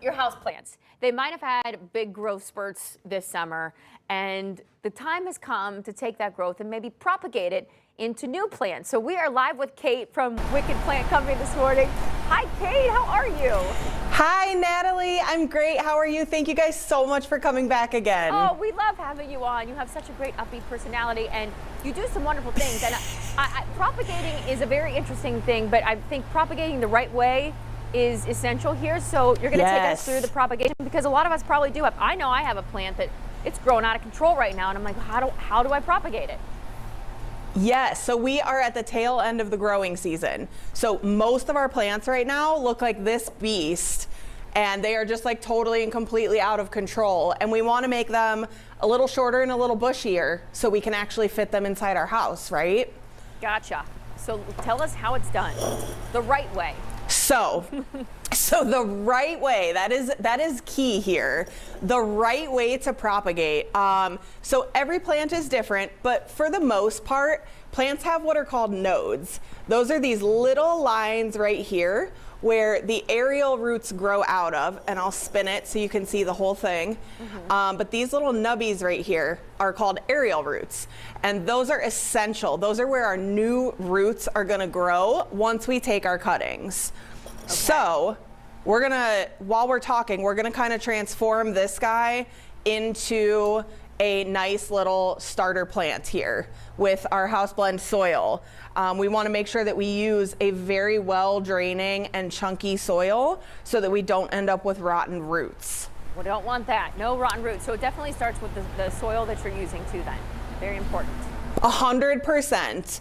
your houseplants. They might have had big growth spurts this summer, and the time has come to take that growth and maybe propagate it into new plants. So we are live with Kate from Wicked Plant Company this morning. Hi, Kate. How are you? Hi, Natalie. I'm great. How are you? Thank you guys so much for coming back again. Oh, we love having you on. You have such a great upbeat personality, and you do some wonderful things. And propagating is a very interesting thing, but I think propagating the right way is essential here. So you're going to take us through the propagation, because a lot of us probably do have. I know I have a plant that it's growing out of control right now, and I'm like, how do I propagate it? Yes, so we are at the tail end of the growing season. So most of our plants right now look like this beast, and they are just like totally and completely out of control. And we want to make them a little shorter and a little bushier so we can actually fit them inside our house, right? Gotcha. So tell us how it's done the right way. So the right way, that is key here. The right way to propagate. So every plant is different, but for the most part, plants have what are called nodes. Those are these little lines right here where the aerial roots grow out of, and I'll spin it so you can see the whole thing. But these little nubbies right here are called aerial roots, and those are essential. Those are where our new roots are gonna grow once we take our cuttings. Okay. So we're gonna, while we're talking, we're gonna kind of transform this guy into a nice little starter plant here with our house blend soil. We want to make sure that we use a very well draining and chunky soil so that we don't end up with rotten roots. We don't want that. No rotten roots. So it definitely starts with the soil that you're using too then. Very important. 100%.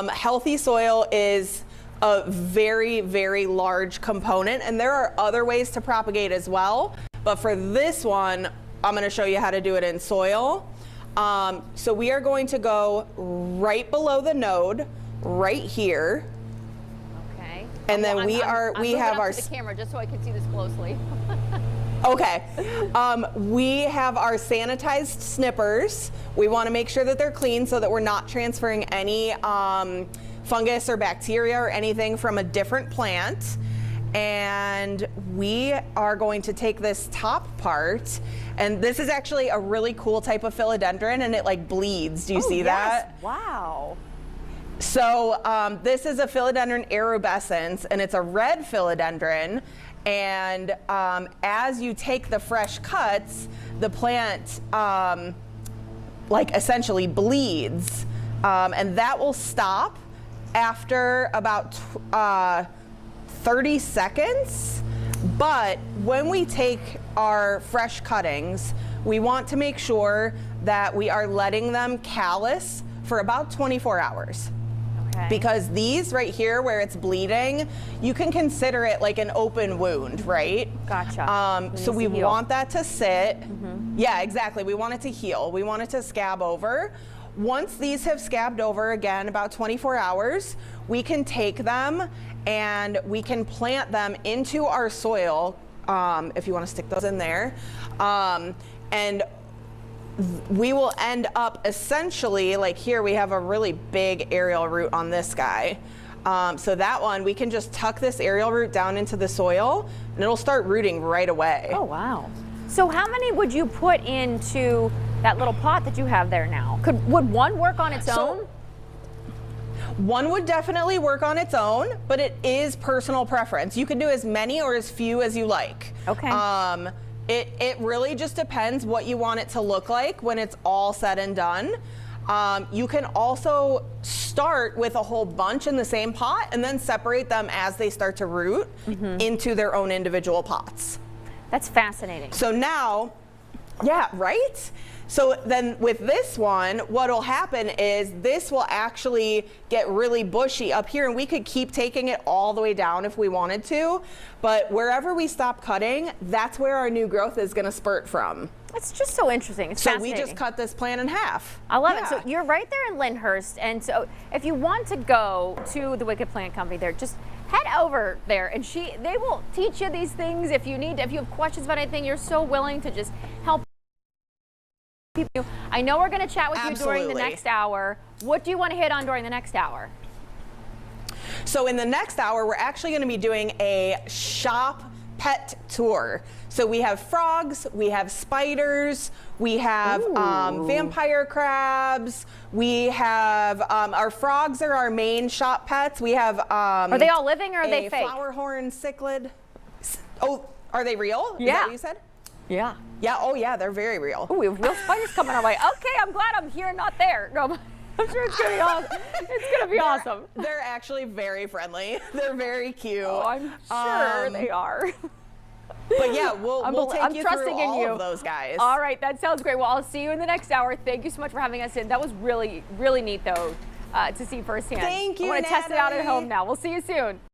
Healthy soil is a very, very large component, and there are other ways to propagate as well. But for this one, I'm going to show you how to do it in soil. So we are going to go right below the node, right here. Okay. And then I'm we have our the camera just so I can see this closely. Okay. We have our sanitized snippers. We want to make sure that they're clean so that we're not transferring any fungus or bacteria or anything from a different plant. And we are going to take this top part, and this is actually a really cool type of philodendron, and it like bleeds. Do you see that? Wow. So this is a philodendron erubescens, and it's a red philodendron. And as you take the fresh cuts, the plant like essentially bleeds, and that will stop after about 30 seconds. But when we take our fresh cuttings, we want to make sure that we are letting them callus for about 24 hours. Okay. Because these right here where it's bleeding, you can consider it like an open wound, right? Gotcha. So we want that to sit. Yeah, exactly. We want it to heal. We want it to scab over. Once these have scabbed over, again, about 24 hours, we can take them and we can plant them into our soil, if you want to stick those in there. And we will end up essentially, like here we have a really big aerial root on this guy. So that one, we can just tuck this aerial root down into the soil and it'll start rooting right away. Oh, wow. So how many would you put into that little pot that you have there now? Would one work on its own? One would definitely work on its own, but it is personal preference. You can do as many or as few as you like. Okay. It really just depends what you want it to look like when it's all said and done. You can also start with a whole bunch in the same pot and then separate them as they start to root into their own individual pots. That's fascinating. So now, yeah, right? So then with this one, what will happen is this will actually get really bushy up here, and we could keep taking it all the way down if we wanted to, but wherever we stop cutting, that's where our new growth is going to spurt from. It's just so interesting. It's fascinating. So we just cut this plant in half. I love it. So you're right there in Lyndhurst, and so if you want to go to the Wicked Plant Company there, just head over there, and they will teach you these things. If you have questions about anything, you're so willing to just help people. I know we're going to chat with you during the next hour. What do you want to hit on during the next hour? So in the next hour, we're actually going to be doing a shop pet tour. So we have frogs, we have spiders, we have vampire crabs, we have our frogs are our main shop pets. We have Are they all living or are they fake? flower horn cichlid. Oh, are they real? Is Yeah. that what you said? Yeah. Yeah, oh yeah, they're very real. Oh, we have real spiders coming our way. Okay, I'm glad I'm here, not there. No, but I'm sure it's gonna be awesome. It's gonna be awesome. They're actually very friendly. They're very cute. Oh, I'm sure they are. But yeah, we'll take I'm you trusting through in all you. of those guys. All right, that sounds great. Well, I'll see you in the next hour. Thank you so much for having us in. That was really, really neat, though, to see firsthand. Thank you, I want to test it out at Natalie. home now. We'll see you soon.